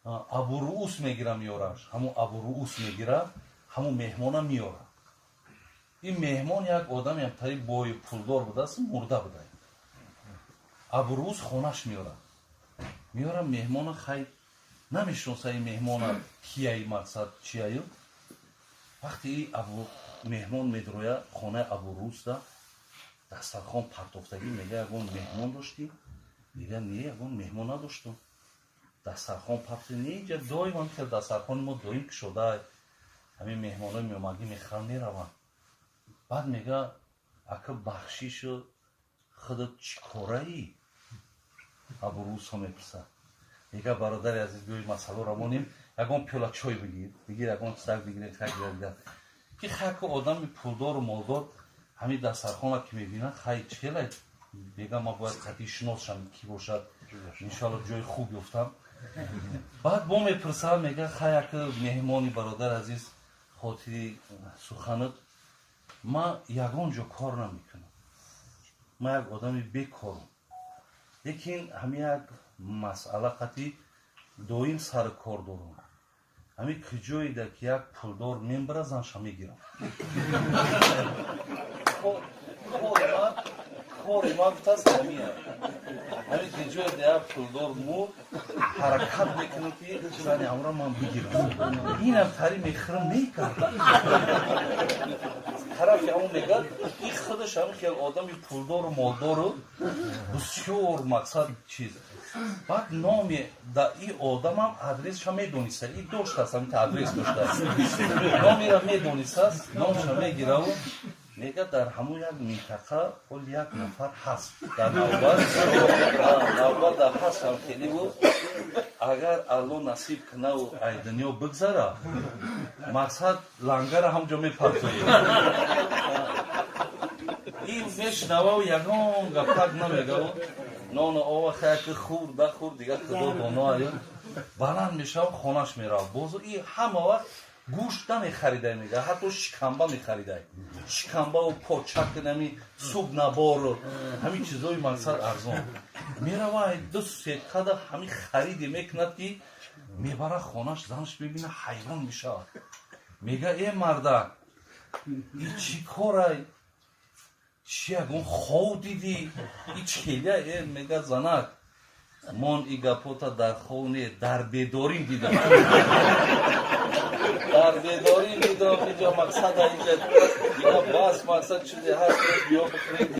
абуруус мегира меёраш, ҳамун абуруус мегира, ҳамун меҳмона меёра. ин меҳмон як одами ҳамтари бой пулдор будааст, мурда буда. абуруус хонаш меёра. меёра меҳмона хай намешноса ин меҳмона кияи мақсад чияю. вақти меҳмон медроя хонаи абуруусда дастархон партофтагӣ мега ягон меҳмон доштӣ, дига не ягон меҳмон надоштум. дастархон партофта не иҷа доиман ки дастархони мо доим кушода ҳамин меҳмонои меомадӣ мехӯранд мераванд. баъд мега ака бахшишу худат чӣ кораӣ? абуруусҳо мепурсад. мега бародари азиз биёи масъаларо рамонем, ягон пиёла чой бигир, ягон чизак бигирем, ки хайку одами пулдору молдор ҳамин дастархона ки мебинад хай чхелай мега ма бояд қатъӣ шиносшам ки бошад, иншоалло ҷои хуб ёфтам. баъд бо мепурсад мега хай яка меҳмони бародари азиз хотири суханат, ма ягон ҷо кор намекунам, ма як одами бекорам, лекин ҳамин як масъала қатъӣ доим сари кор дорам. ҳамин куҷоида ки як пулдор мебарад занша мегирам. кори ман гуфтааст ҳамин ҳамин куҷоида як пулдор мур ҳаракат мекунам ки зани амра ман бигирам. инам тари мехӯрам мекардам. тарафи ҳамон мегӯяд ин худаш ҳамин хел одами пулдору молдору бисёр мақсад чиз. баъд номи ин одамам адресша медонистад, ин доштааст, ҳамин адрес доштааст, номеро медонистааст, номша мегираву мега дар ҳамун як минтақа оли як нафар ҳаст. дар навбат дар ҳастам хеливу агар алло насиб кунаву ай дунё бигзара, мақсад лангара ҳамҷо мепартоем. ин мешунаву ягон гапак намегаву нону ова хаяки хурда хур дига худо доно аю баланд мешаву хонаш мерав. бозу ин ҳама вақт гӯшт намехаридай мега, ҳатто шиканба мехаридай, шиканбаву почак нами суп набору ҳамин чизои мақсад арзон мерава. ду сеқада ҳамин хариде мекунад ки мебара хонаш, занаш бибина ҳайрон мешавад. мега е марда и чӣ корай, чӣ ягон хов дидӣ, и чхелия е мега занак мон и гапота дар хов не дар бедорим дидам. дар бедорим дидам, инҷа мақсад инҷа бас мақсад чизе ҳаст биё бихӯред.